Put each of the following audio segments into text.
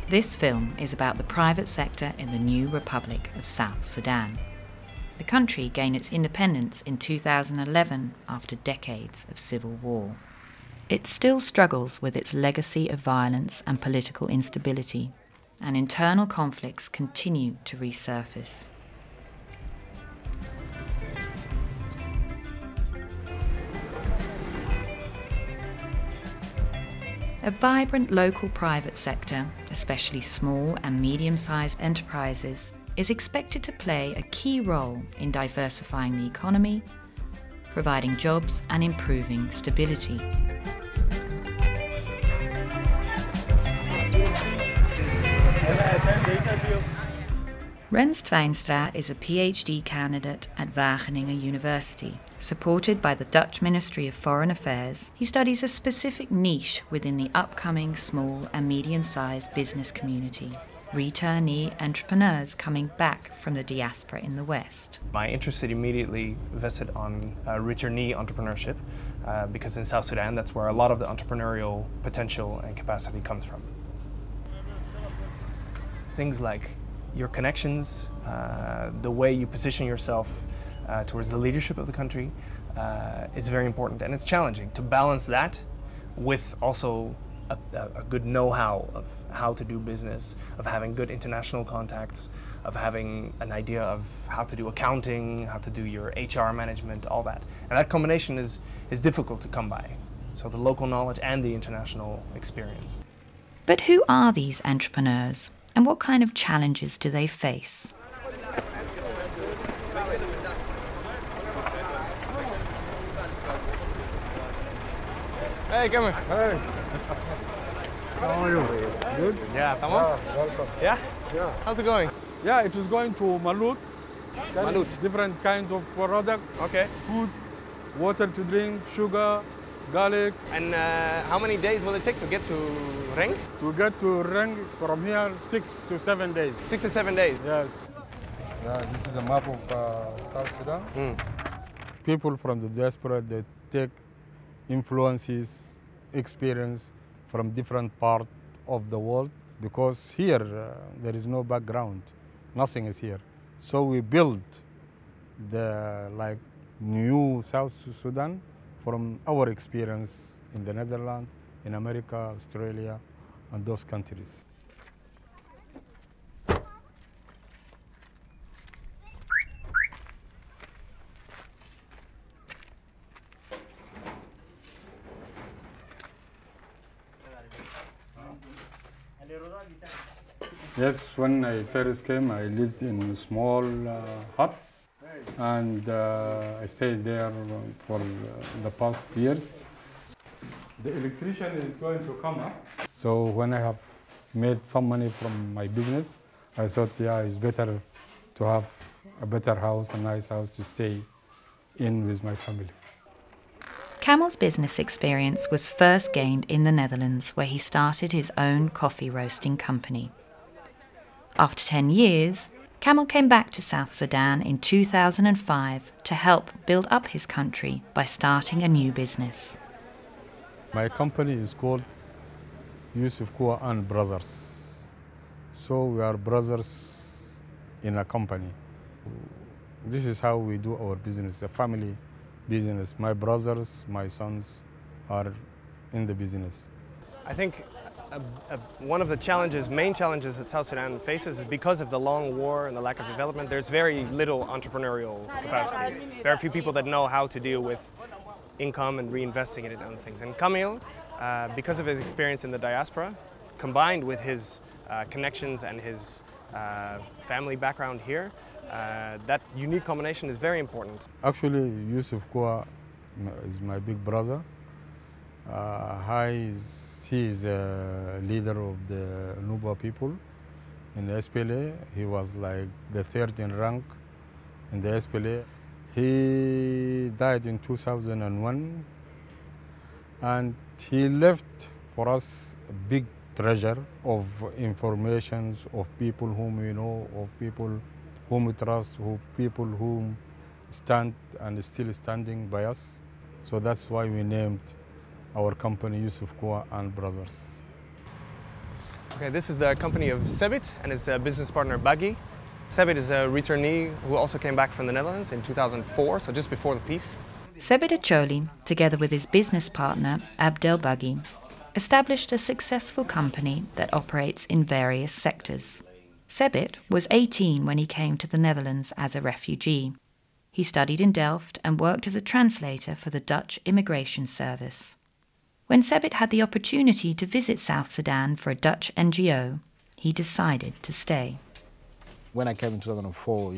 This film is about the private sector in the new Republic of South Sudan. The country gained its independence in 2011 after decades of civil war. It still struggles with its legacy of violence and political instability, and internal conflicts continue to resurface. A vibrant local private sector, especially small and medium-sized enterprises, is expected to play a key role in diversifying the economy, providing jobs and improving stability. Rens Twijnstra is a PhD candidate at Wageningen University. Supported by the Dutch Ministry of Foreign Affairs, he studies a specific niche within the upcoming small and medium-sized business community: returnee entrepreneurs coming back from the diaspora in the West. My interest immediately vested on returnee entrepreneurship because in South Sudan that's where a lot of the entrepreneurial potential and capacity comes from. Things like your connections, the way you position yourself towards the leadership of the country is very important, and it's challenging to balance that with also a good know-how of how to do business, of having good international contacts, of having an idea of how to do accounting, how to do your HR management, all that. And that combination is difficult to come by. So the local knowledge and the international experience. But who are these entrepreneurs, and what kind of challenges do they face? Hey, come here. Hey. How are you? Good? Yeah, tamam? Yeah, welcome. Yeah? Yeah. How's it going? Yeah, it was going to Malut. Malut. Different kinds of products. Okay. Food, water to drink, sugar, garlic. And how many days will it take to get to Reng? To get to Reng from here, 6 to 7 days. 6 to 7 days? Yes. Yeah, this is the map of South Sudan. People from the diaspora, they take influences, experience from different parts of the world, because here there is no background, nothing is here. So we built the new South Sudan from our experience in the Netherlands, in America, Australia, and those countries. Yes, when I first came, I lived in a small hut, and I stayed there for the past years. The electrician is going to come up. So when I have made some money from my business, I thought, yeah, it's better to have a better house, a nice house to stay in with my family. Kamel's business experience was first gained in the Netherlands, where he started his own coffee roasting company. After 10 years, Kamel came back to South Sudan in 2005 to help build up his country by starting a new business. My company is called Yusuf Kua and Brothers. So we are brothers in a company. This is how we do our business, a family business. My brothers, my sons are in the business. I think one of the main challenges that South Sudan faces is because of the long war and the lack of development. There's very little entrepreneurial capacity. Very few people that know how to deal with income and reinvesting it in other things. And Kamel, because of his experience in the diaspora, combined with his connections and his family background here, that unique combination is very important. Actually, Yusuf Kua is my big brother. He is a leader of the Nuba people in the SPLA. He was like the third in rank in the SPLA. He died in 2001, and he left for us a big treasure of information, of people whom we know, of people whom we trust, of people whom stand and still standing by us. So that's why we named our company Yusuf Kua and Brothers. Okay, this is the company of Sebit and his business partner Baggy. Sebit is a returnee who also came back from the Netherlands in 2004, so just before the peace. Sebit Acholi, together with his business partner Abdel Baggy, established a successful company that operates in various sectors. Sebit was 18 when he came to the Netherlands as a refugee. He studied in Delft and worked as a translator for the Dutch Immigration Service. When Sebit had the opportunity to visit South Sudan for a Dutch NGO, he decided to stay. When I came in 2004,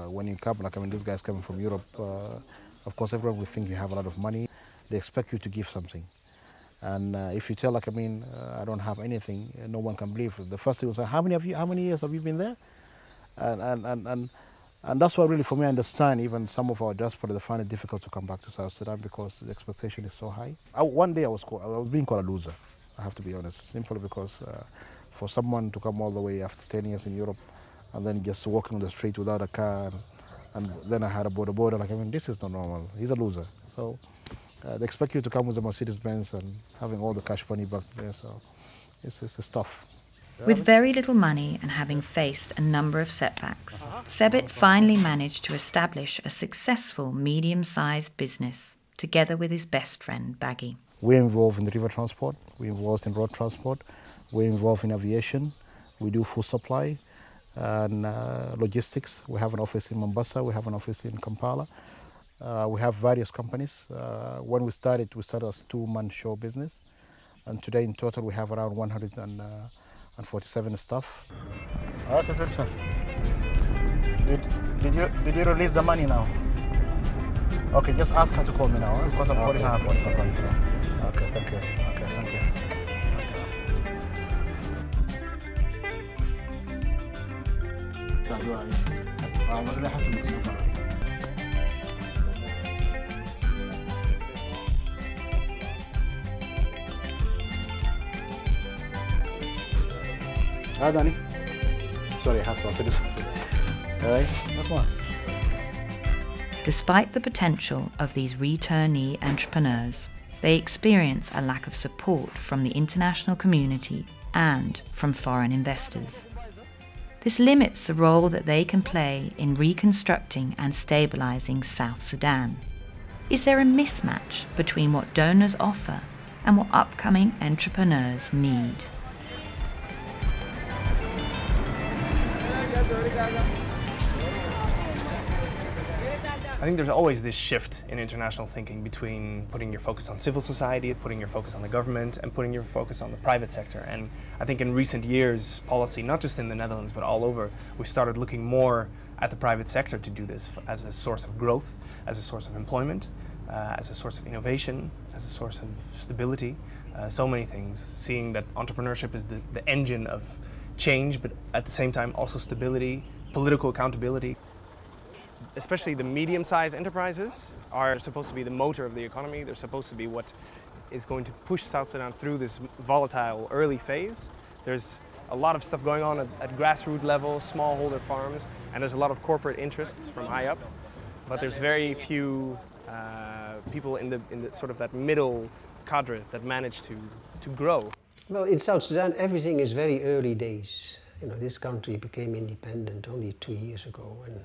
when you come, these guys coming from Europe, of course everyone will think you have a lot of money. They expect you to give something. And if you tell, I don't have anything, no one can believe it. The first thing was, how many years have you been there? And that's why really for me I understand even some of our diaspora, they find it difficult to come back to South Sudan because the expectation is so high. One day I was being called a loser, I have to be honest, simply because for someone to come all the way after 10 years in Europe and then just walking on the street without a car, and then I had a border, this is not normal, he's a loser. So they expect you to come with a Mercedes-Benz and having all the cash money back there, so it's tough. With very little money and having faced a number of setbacks, Sebit finally managed to establish a successful medium-sized business, together with his best friend, Baggy. We're involved in the river transport, we're involved in road transport, we're involved in aviation, we do food supply and logistics. We have an office in Mombasa, we have an office in Kampala. We have various companies. When we started as a two-man show business, and today in total we have around 147 staff. Sir. Did you release the money now? Okay, just ask her to call me now because I'm calling her for something. Okay, thank you. Okay, thank you. Hi, Danny. Sorry, I have to answer something. All right, that's one. Despite the potential of these returnee entrepreneurs, they experience a lack of support from the international community and from foreign investors. This limits the role that they can play in reconstructing and stabilizing South Sudan. Is there a mismatch between what donors offer and what upcoming entrepreneurs need? I think there's always this shift in international thinking between putting your focus on civil society, putting your focus on the government, and putting your focus on the private sector. And I think in recent years, policy, not just in the Netherlands, but all over, we started looking more at the private sector to do this as a source of growth, as a source of employment, as a source of innovation, as a source of stability, so many things. Seeing that entrepreneurship is the engine of change, but at the same time also stability, political accountability. Especially the medium-sized enterprises are supposed to be the motor of the economy. They're supposed to be what is going to push South Sudan through this volatile early phase. There's a lot of stuff going on at grassroots level, smallholder farms, and there's a lot of corporate interests from high up. But there's very few people in the sort of that middle cadre that manage to grow. Well, in South Sudan, everything is very early days. This country became independent only 2 years ago, and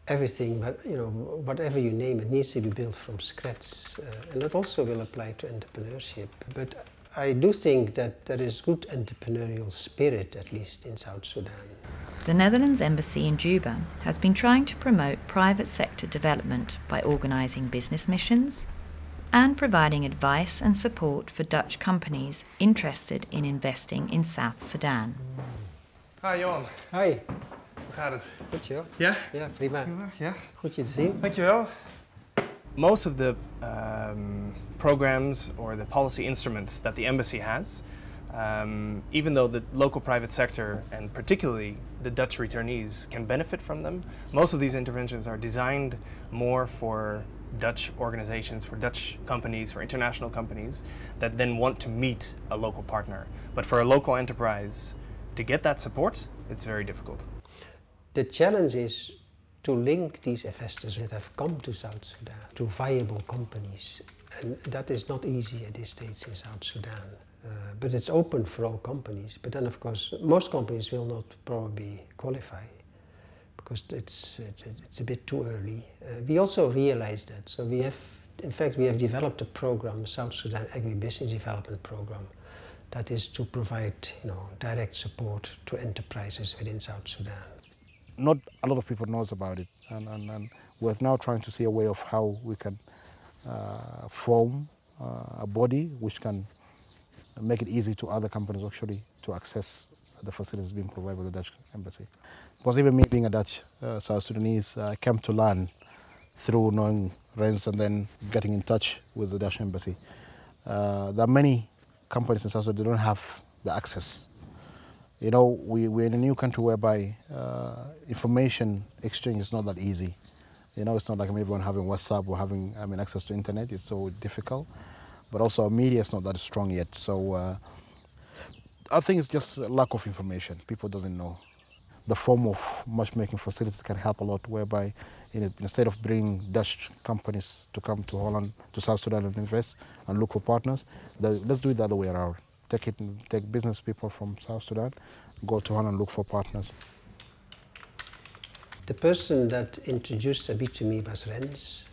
everything, but whatever you name it, needs to be built from scratch, and that also will apply to entrepreneurship. But I do think that there is good entrepreneurial spirit, at least in South Sudan. The Netherlands Embassy in Juba has been trying to promote private sector development by organising business missions and providing advice and support for Dutch companies interested in investing in South Sudan. Hi, Johan. Hi. Hoe gaat het? Goed, joh. Ja? Ja, prima. Ja. Goed je te zien. Dankjewel. Most of the programs or the policy instruments that the embassy has, even though the local private sector and particularly the Dutch returnees can benefit from them, most of these interventions are designed more for Dutch organizations, for Dutch companies, for international companies that then want to meet a local partner. But for a local enterprise to get that support, it's very difficult. The challenge is to link these investors that have come to South Sudan to viable companies And that is not easy at this stage in South Sudan. But it's open for all companies. But then, of course, most companies will not probably qualify because it's a bit too early. We also realize that. So we have, in fact, we have developed a program, South Sudan Agribusiness Development Program, that is to provide, direct support to enterprises within South Sudan. Not a lot of people knows about it, and we're now trying to see a way of how we can form a body which can make it easy to other companies actually to access the facilities being provided by the Dutch embassy. Because even me being a Dutch South Sudanese, I came to learn through knowing Rens and then getting in touch with the Dutch embassy. There are many companies in South Sudan that don't have the access. We're in a new country whereby information exchange is not that easy. It's not like everyone having WhatsApp or having access to internet. It's so difficult. But also our media is not that strong yet. So I think it's just a lack of information. People doesn't know. The form of matchmaking facilities can help a lot, whereby instead of bringing Dutch companies to come to Holland, to South Sudan and invest and look for partners, let's do it the other way around. Take business people from South Sudan, go to Holland and look for partners. The person that introduced Sabit to me was Rens.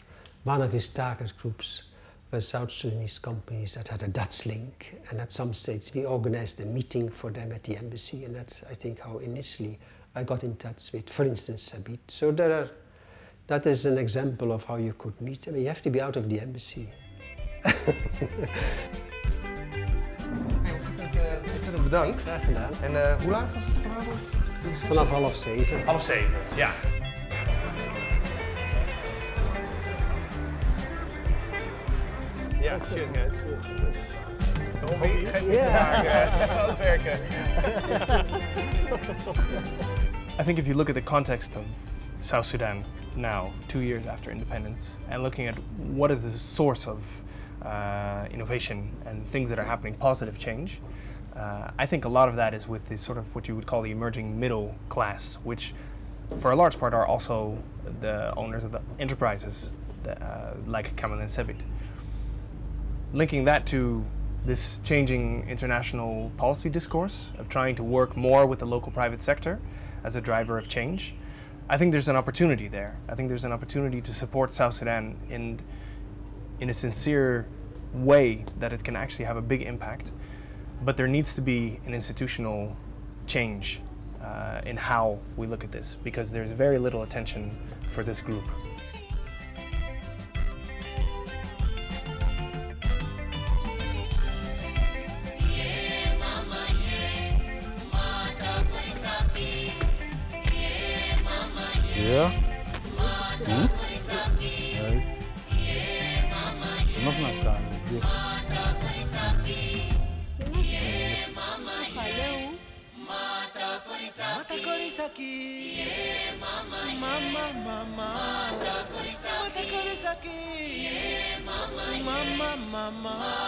One of his target groups was South Sudanese companies that had a Dutch link, and at some stage we organized a meeting for them at the embassy, and that's, I think, how initially I got in touch with, for instance, Sabit. So that is an example of how you could meet. You have to be out of the embassy. Ontzettend bedankt. Graag gedaan. En hoe laat was het vanavond? Vanaf 6:30. 6:30, ja. Ja, cheers guys. Geen fietsen maken, ook werken. I think if you look at the context of South Sudan now, 2 years after independence, and looking at what is the source of innovation and things that are happening, positive change, I think a lot of that is with the sort of what you would call the emerging middle class, which for a large part are also the owners of the enterprises like Kamal and Sebit. Linking that to this changing international policy discourse of trying to work more with the local private sector as a driver of change, I think there's an opportunity there. I think there's an opportunity to support South Sudan in a sincere way that it can actually have a big impact. But there needs to be an institutional change in how we look at this, because there's very little attention for this group. Yeah. Mas not done. Mama.